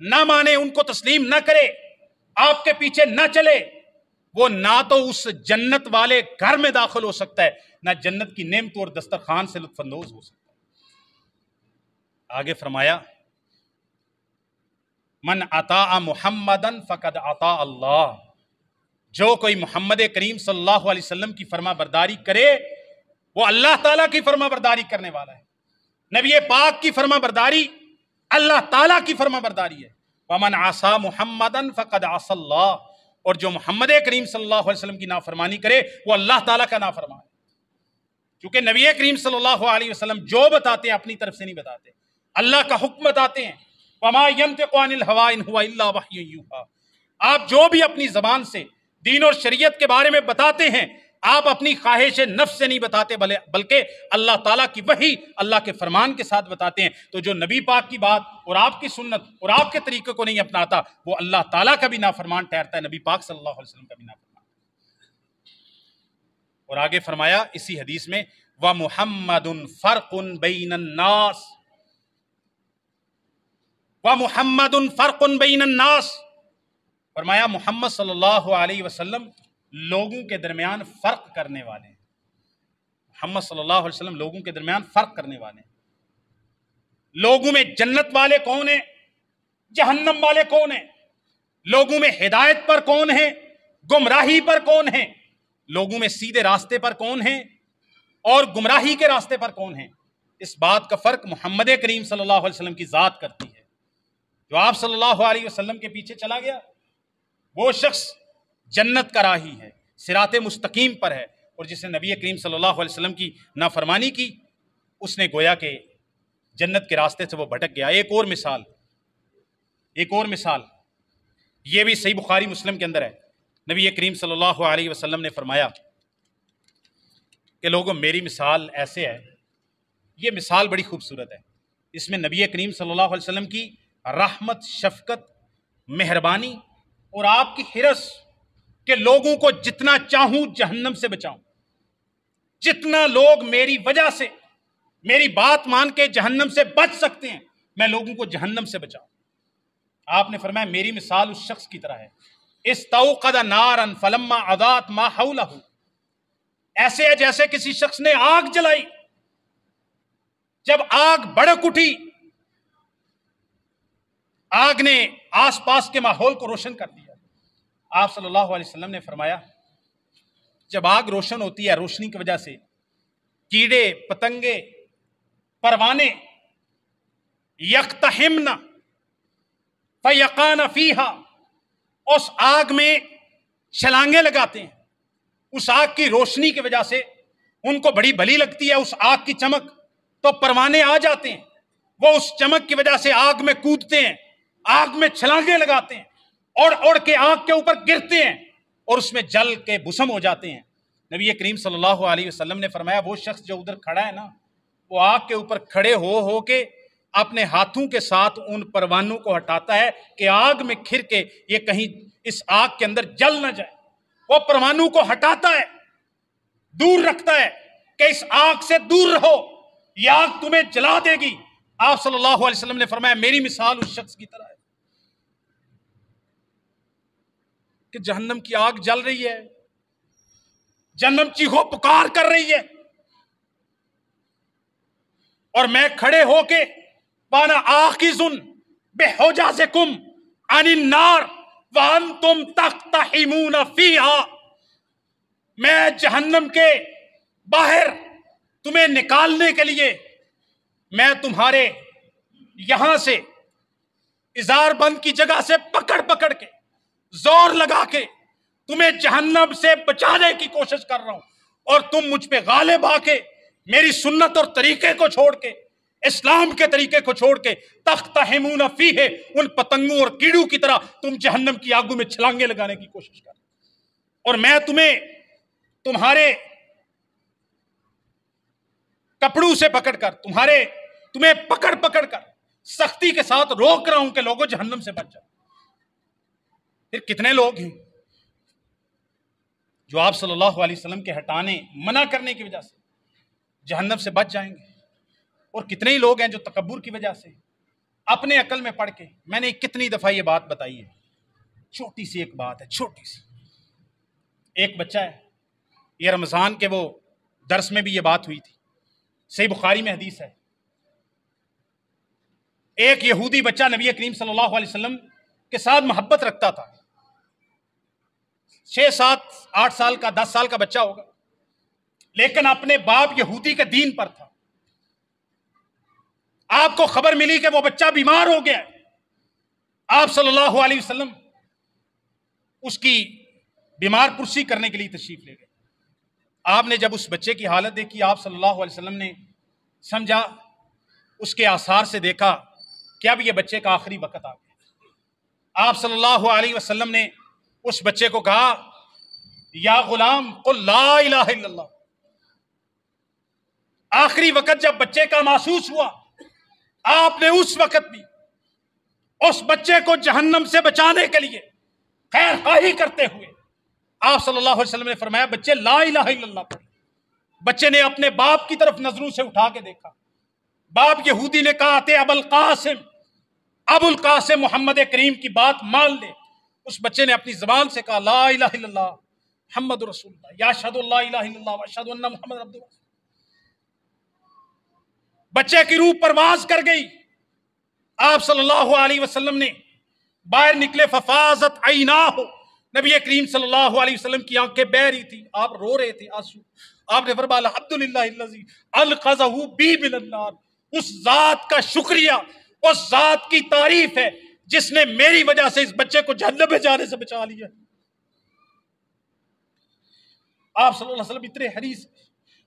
ना माने, उनको तस्लीम ना करे, आपके पीछे ना चले, वो ना तो उस जन्नत वाले घर में दाखिल हो सकता है, ना जन्नत की नेमतों और दस्तरखान से लुत्फानंदोज हो सकता है। आगे फरमाया मन अता मुहम्मदन फकद अता अल्लाह, जो कोई मोहम्मद करीम सल्लल्लाहु अलैहि वसल्लम की फरमा बरदारी करे वो अल्लाह ताला की फरमा बरदारी करने वाला है। नबी पाक की फरमा बरदारी अल्लाह ताला की फरमा बरदारी है। वमन आसा मुहम्मदन फकद असल्लाह, और जो मोहम्मद करीम सल्लल्लाहु अलैहि वसल्लम की नाफरमानी करे वो अल्लाह ताला का नाफरमान है। क्योंकि नबी करीम सल्लल्लाहु अलैहि वसल्लम जो बताते हैं अपनी तरफ से नहीं बताते, अल्लाह का हुक्म बताते हैं, वमा यंतिकु अनिल हवा इन हुवा इल्ला वह्युन यूहा। आप जो भी अपनी जबान से दीन और शरीयत के बारे में बताते हैं, आप अपनी ख्वाहिश नफ्स से नहीं बताते, बल्कि अल्लाह ताला की वही, अल्लाह के फरमान के साथ बताते हैं। तो जो नबी पाक की बात और आपकी सुन्नत और आपके तरीके को नहीं अपनाता, वो अल्लाह ताला का भी नाफरमान ठहरता है, नबी पाक सल्लल्लाहु अलैहि वसल्लम का भी नाफरमान। और आगे फरमाया इसी हदीस में, व मुहम्मदुन फर्कुन बैनन नास, व मुहम्मदुन फर्कुन बैनन नास, फरमाया मोहम्मद सल्लल्लाहु अलैहि वसल्लम लोगों के दरमियान फर्क करने वाले हैं। मोहम्मद सल्लल्लाहु अलैहि वसल्लम लोगों के दरमियान फर्क करने वाले हैं। लोगों में जन्नत वाले कौन है, जहन्नम वाले कौन है, लोगों में हिदायत पर कौन है, गुमराही पर कौन है, लोगों में सीधे रास्ते पर कौन है और गुमराही के रास्ते पर कौन है, इस बात का फर्क मोहम्मद करीम सल्लल्लाहु अलैहि वसल्लम की जात करती है। जो आप सल्लल्लाहु अलैहि वसल्लम के पीछे चला गया, वो शख्स जन्नत का राही है, सिराते मुस्तकीम पर है, और जिसने नबी करीम सल्लल्लाहु अलैहि वसल्लम की नाफरमानी की, उसने गोया के जन्नत के रास्ते से वो भटक गया। एक और मिसाल ये भी सही बुखारी मुस्लिम के अंदर है। नबी करीम सल्लल्लाहु अलैहि वसल्लम ने फरमाया कि लोगों, मेरी मिसाल ऐसे है, ये मिसाल बड़ी खूबसूरत है। इसमें नबी करीम सल्लल्लाहु अलैहि वसल्लम की रहमत, शफकत, मेहरबानी और आपकी हिरस कि लोगों को जितना चाहूं जहन्नम से बचाऊं, जितना लोग मेरी वजह से, मेरी बात मान के जहन्नम से बच सकते हैं, मैं लोगों को जहन्नम से बचाऊं। आपने फरमाया मेरी मिसाल उस शख्स की तरह है, इस्तौक़द नारन फलम्मा अज़ात मा हौलहु, ऐसे है जैसे किसी शख्स ने आग जलाई, जब आग भड़क उठी, आग ने आसपास के माहौल को रोशन कर दिया। आप सल्लल्लाहु अलैहि वसल्लम ने फरमाया, जब आग रोशन होती है, रोशनी की वजह से कीड़े, पतंगे, परवाने यख्तहिमना फयकान फीहा, उस आग में छलांगे लगाते हैं। उस आग की रोशनी की वजह से उनको बड़ी भली लगती है उस आग की चमक, तो परवाने आ जाते हैं, वो उस चमक की वजह से आग में कूदते हैं, आग में छलांगे लगाते हैं, और उड़ के आग के ऊपर गिरते हैं और उसमें जल के भुसम हो जाते हैं। नबी करीम सल्लल्लाहु अलैहि वसल्लम ने फरमाया, वो शख्स जो उधर खड़ा है ना, वो आग के ऊपर खड़े हो के अपने हाथों के साथ उन परवानों को हटाता है कि आग में खिर के ये कहीं इस आग के अंदर जल ना जाए। वो परवानों को हटाता है, दूर रखता है कि इस आग से दूर रहो, ये आग तुम्हें जला देगी। आप सल्लल्लाहु अलैहि वसल्लम ने फरमाया मेरी मिसाल उस शख्स की तरह है कि जहन्नम की आग जल रही है, जहन्नम चीखो पुकार कर रही है, और मैं खड़े होके वाना आखिजुन बिहुजाजिकुम अनिन नार व अंतुम तख्तहिमून फीहा, मैं जहन्नम के बाहर तुम्हें निकालने के लिए मैं तुम्हारे यहां से इजार बंद की जगह से पकड़ पकड़ के जोर लगा के तुम्हें जहन्नम से बचाने की कोशिश कर रहा हूं, और तुम मुझ पे गालिब आके मेरी सुन्नत और तरीके को छोड़ के, इस्लाम के तरीके को छोड़ के तख्तहिमून फीहे, उन पतंगों और कीड़ों की तरह तुम जहन्नम की आगों में छलांगे लगाने की कोशिश कर, और मैं तुम्हारे कपड़ों से पकड़कर तुम्हें पकड़ पकड़ कर सख्ती के साथ रोक रहा हूं कि लोगों जहन्नम से बच जाओ। फिर कितने लोग हैं जो आप सल्लल्लाहु अलैहि वसल्लम के हटाने, मना करने की वजह से जहन्नम से बच जाएंगे, और कितने ही लोग हैं जो तकब्बुर की वजह से अपने अकल में पड़ के, मैंने कितनी दफा ये बात बताई है, छोटी सी एक बात है, छोटी सी, एक बच्चा है, ये रमजान के वो दर्स में भी ये बात हुई थी, सही बुखारी में हदीस है, एक यहूदी बच्चा नबी करीम सल्लल्लाहु अलैहि वसल्लम के साथ मोहब्बत रखता था, 6, 7, 8 साल का, 10 साल का बच्चा होगा, लेकिन अपने बाप यहूदी के दीन पर था। आपको खबर मिली कि वो बच्चा बीमार हो गया है, आप सल्लल्लाहु अलैहि वसल्लम उसकी बीमार पुरसी करने के लिए तशरीफ ले गए। आपने जब उस बच्चे की हालत देखी, आप सल्लल्लाहु अलैहि वसल्लम ने समझा उसके आसार से देखा कि अब ये बच्चे का आखिरी वक्त आ गया। आप सल्लल्लाहु अलैहि वसल्लम ने उस बच्चे को कहा, या गुलाम कुल ला इलाहा इल्लल्लाह। आखिरी वक्त जब बच्चे का महसूस हुआ, आपने उस वक्त भी उस बच्चे को जहन्नम से बचाने के लिए खैर खाही करते हुए आप सल्लल्लाहु अलैहि वसल्लम ने फरमाया, बच्चे ला इलाहा इल्लल्लाह पढ़े। बच्चे ने अपने बाप की तरफ नजरों से उठा के देखा। बाप यहूदी ने कहा, ते अबुल कासिम मोहम्मद करीम की बात मान ले। उस बच्चे ने अपनी जबान से कहा, ला इलाहा इल्लल्लाह मुहम्मदुर रसूलुल्लाह, या अशहदु अल्ला इलाहा इल्लल्लाह व अशहदु अन्ना मुहम्मदन अब्दुहु। बच्चे की रूह परवाज कर गई। आप सल्लल्लाहु अलैहि वसल्लम ने बाहर निकले, फफाजत ऐनाहु, नबी करीम सल्लल्लाहु अलैहि वसल्लम की आंखें बह रही थी, आप रो रहे थे, आंसू। आपने फरमाया, अल्हम्दुलिल्लाहिल्लज़ी अलक़ज़हु बी मिनन नार, उस जात का शुक्रिया, उस जात की तारीफ है जिसने मेरी वजह से इस बच्चे को जहन्नम में जाने से बचा लिया। आप सल्लल्लाहु अलैहि वसल्लम इतने हरीस,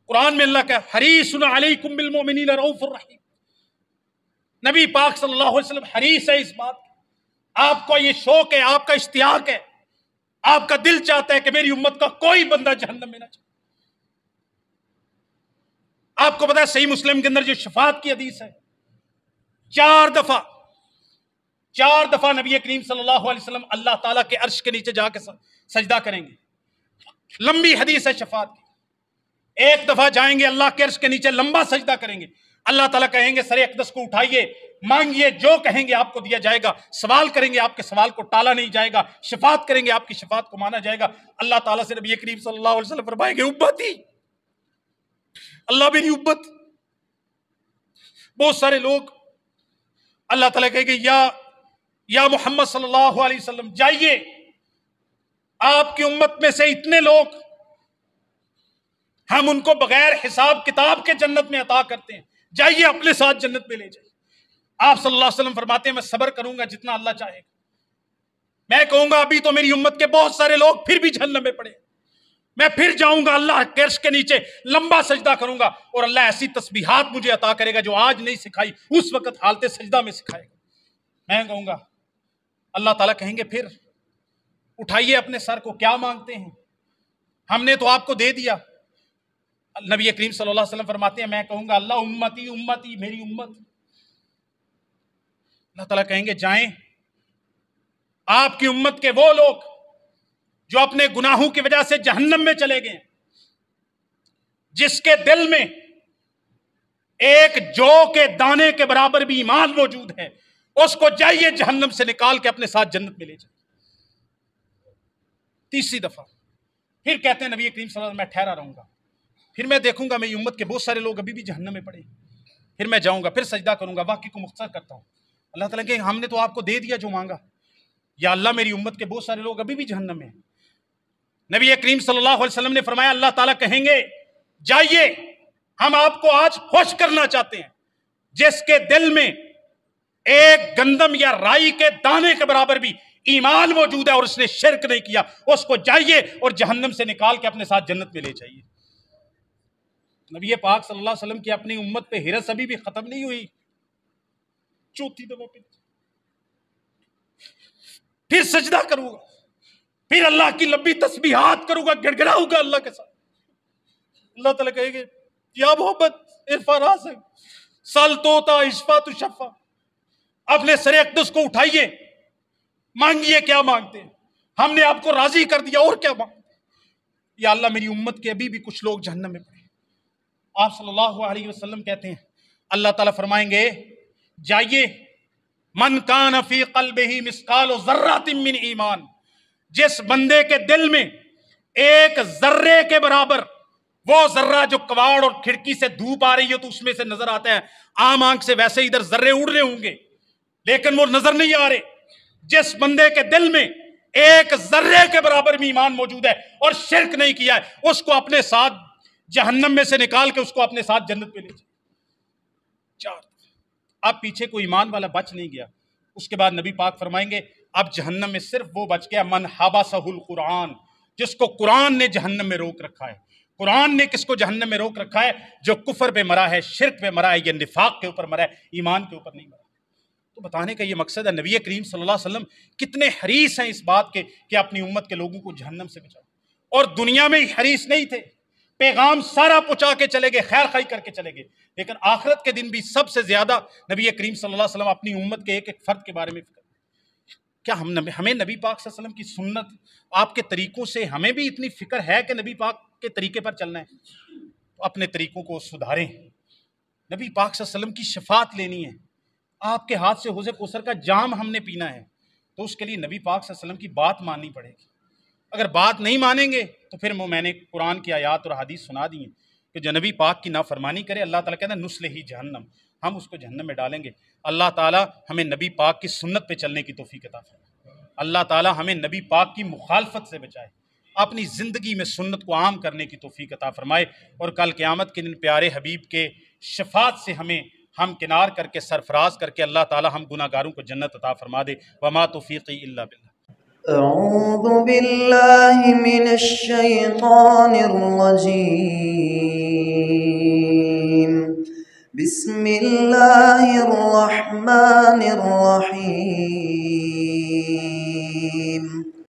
कुरान में अल्लाह का हरीसुन अलैकुम बिल मोमिनीन रऊफुर रहीम। नबी पाक सल्लल्लाहु अलैहि वसल्लम हरीस है इस बात, आपको ये शौक है, आपका इश्तियाक है, आपका दिल चाहता है कि मेरी उम्मत का कोई बंदा जहन्नम में ना जाए। आपको पता है सही मुस्लिम के अंदर जो शफात की हदीस है, चार दफा नबी करीम सल्लल्लाहु अलैहि वसल्लम अल्लाह ताला के अर्श के नीचे जाके सजदा करेंगे। लंबी हदीस है शफात की। एक दफा जाएंगे अल्लाह के अर्श के नीचे, लंबा सजदा करेंगे। अल्लाह ताला कहेंगे, सरे अक़दस को उठाइए, मांगिए, जो कहेंगे आपको दिया जाएगा। सवाल करेंगे, आपके सवाल को टाला नहीं जाएगा। शफात करेंगे, आपकी शफात को माना जाएगा। अल्लाह ताला से नबी करीम सल्लल्लाहु अलैहि वसल्लम फरमाएंगे, उम्मती, अल्लाह मेरी उम्मत। बहुत सारे लोग, अल्लाह ताला कहेंगे, या मोहम्मद सल्लल्लाहु अलैहि वसल्लम, जाइए, आपकी उम्मत में से इतने लोग हम उनको बगैर हिसाब किताब के जन्नत में अता करते हैं, जाइए अपने साथ जन्नत में ले जाइए। आप सल्लल्लाहु अलैहि वसल्लम फरमाते हैं, मैं सब्र करूंगा जितना अल्लाह चाहेगा। मैं कहूंगा अभी तो मेरी उम्मत के बहुत सारे लोग फिर भी जहन्नम में पड़े, मैं फिर जाऊंगा अल्लाह के अर्श के नीचे, लंबा सजदा करूंगा और अल्लाह ऐसी तस्बीहात मुझे अता करेगा जो आज नहीं सिखाई, उस वक्त हालते सजदा में सिखाएगा। मैं कहूंगा, अल्लाह ताला कहेंगे, फिर उठाइए अपने सर को, क्या मांगते हैं, हमने तो आपको दे दिया। नबी करीम सल्लल्लाहु अलैहि वसल्लम फरमाते हैं, मैं कहूंगा, अल्लाह उम्मती उम्मती, मेरी उम्मत। अल्लाह ताला कहेंगे, जाएं, आपकी उम्मत के वो लोग जो अपने गुनाहों की वजह से जहन्नम में चले गए, जिसके दिल में एक जौ के दाने के बराबर भी ईमान मौजूद है, उसको जाइए जहन्नम से निकाल के अपने साथ जन्नत में ले जाए। तीसरी दफा फिर कहते हैं नबी करीम सल्लल्लाहु अलैहि वसल्लम, मैं ठहरा रहूंगा, फिर मैं देखूंगा मेरी उम्मत के बहुत सारे लोग अभी भी जहन्नम में पड़े, फिर मैं जाऊंगा, फिर सजदा करूंगा। वाक़ई को मुख्तसर करता हूं, अल्लाह ताला कहेंगे, हमने तो आपको दे दिया जो मांगा। या अल्लाह, मेरी उम्मत के बहुत सारे लोग अभी भी जहन्नम में। नबी करीम सल्लल्लाहु अलैहि वसल्लम ने फरमाया, अल्लाह ताला कहेंगे, जाइए, हम आपको आज खुश करना चाहते हैं, जिसके दिल में एक गंदम या राई के दाने के बराबर भी ईमान मौजूद है और उसने शिरक नहीं किया, उसको जाइए और जहन्नम से निकाल के अपने साथ जन्नत में ले जाइए। नबी पाक सल्लल्लाहु अलैहि वसल्लम की अपनी उम्मत पे हिरस अभी भी खत्म नहीं हुई। चौथी दफा फिर सजदा करूंगा, फिर अल्लाह की लंबी तस्बीहात करूंगा, गिड़गिड़ाऊंगा अल्लाह के साथ। अल्लाह ताला कहेंगे, या मोहब्बत इरफा रासिक सल तोता इशफा तु शफा, अपने सरे अक़दस को उठाइए, मांगिए, क्या मांगते हैं, हमने आपको राजी कर दिया, और क्या मांगते हैं। या अल्लाह, मेरी उम्मत के अभी भी कुछ लोग जहन्नम में पड़े। आप सल्लल्लाहु अलैहि वसल्लम कहते हैं, अल्लाह ताला फरमाएंगे, जाइए, मन कान फी क़ल्बिही मिस्काल ज़र्रातिन मिन ईमान, जिस बंदे के दिल में एक जर्रे के बराबर, वो जर्रा जो कबाड़ और खिड़की से धूप आ रही हो तो उसमें से नजर आता है, आम आंख से वैसे इधर जर्रे उड़ रहे होंगे लेकिन वो नजर नहीं आ रहे, जिस बंदे के दिल में एक जर्रे के बराबर भी ईमान मौजूद है और शिरक नहीं किया है, उसको अपने साथ जहन्नम में से निकाल के उसको अपने साथ जन्नत में ले जाए। चार, अब पीछे कोई ईमान वाला बच नहीं गया। उसके बाद नबी पाक फरमाएंगे, अब जहन्नम में सिर्फ वो बच गया, मन हबसहुल कुरान, जिसको कुरान ने जहन्नम में रोक रखा है। قرآن نے کس کو جہنم میں روک رکھا ہے؟ جو کفر پہ مرا ہے، شرک پہ مرا ہے، یا نفاق کے اوپر مرا ہے، ایمان کے اوپر نہیں مرا۔ تو بتانے کا یہ مقصد ہے نبی کریم صلی اللہ علیہ وسلم کتنے حریص ہیں اس بات کے کہ اپنی امت کے لوگوں کو جہنم سے بچاؤ، اور دنیا میں ہی حریص نہیں تھے، پیغام سارا پہنچا کے چلے گئے، خیر خائی کر کے چلے گئے، لیکن آخرت کے دن بھی سب سے زیادہ نبی کریم صلی اللہ علیہ وسلم اپنی امت کے ایک ایک فرد کے بارے میں فکر۔ کیا ہمیں نبی پاک صلی اللہ علیہ وسلم کی سنت، آپ کے طریقوں سے ہمیں بھی اتنی فکر ہے کہ نبی پاک کے طریقے پر چلنا ہے؟ تو اپنے طریقوں کو سدھاریں، نبی پاک صلی اللہ علیہ وسلم کی شفاعت لینی ہے، آپ کے ہاتھ سے حوض کوثر کا جام ہم نے پینا ہے، تو اس کے لیے نبی پاک صلی اللہ علیہ وسلم کی بات ماننی پڑے گی۔ اگر بات نہیں مانیں گے تو پھر میں نے قرآن کی آیات اور حدیث سنا دی ہیں کہ جو نبی پاک کی نافرمانی کرے، اللہ تعالیٰ کہتا ہے نسلہ جہنم، ہم اس کو جہنم میں ڈالیں گے۔ اللہ تعالیٰ ہمیں نبی پاک کی سنت پہ چلنے کی توفیق عطا فرمائے، اللہ تعالیٰ ہمیں نبی پاک کی مخالفت سے بچائے، اپنی زندگی میں سنت کو عام کرنے کی توفیق عطا فرمائے، اور کل قیامت کے دن پیارے حبیب کے شفاعت سے ہمیں ہم کنار کر کے سرفراز کر کے اللہ تعالیٰ ہم گناہ گاروں کو جنت عطا فرما دے۔ وما توفیقی الا باللہ۔ أعوذ بالله من الشيطان الرجيم. بسم الله الرحمن الرحيم.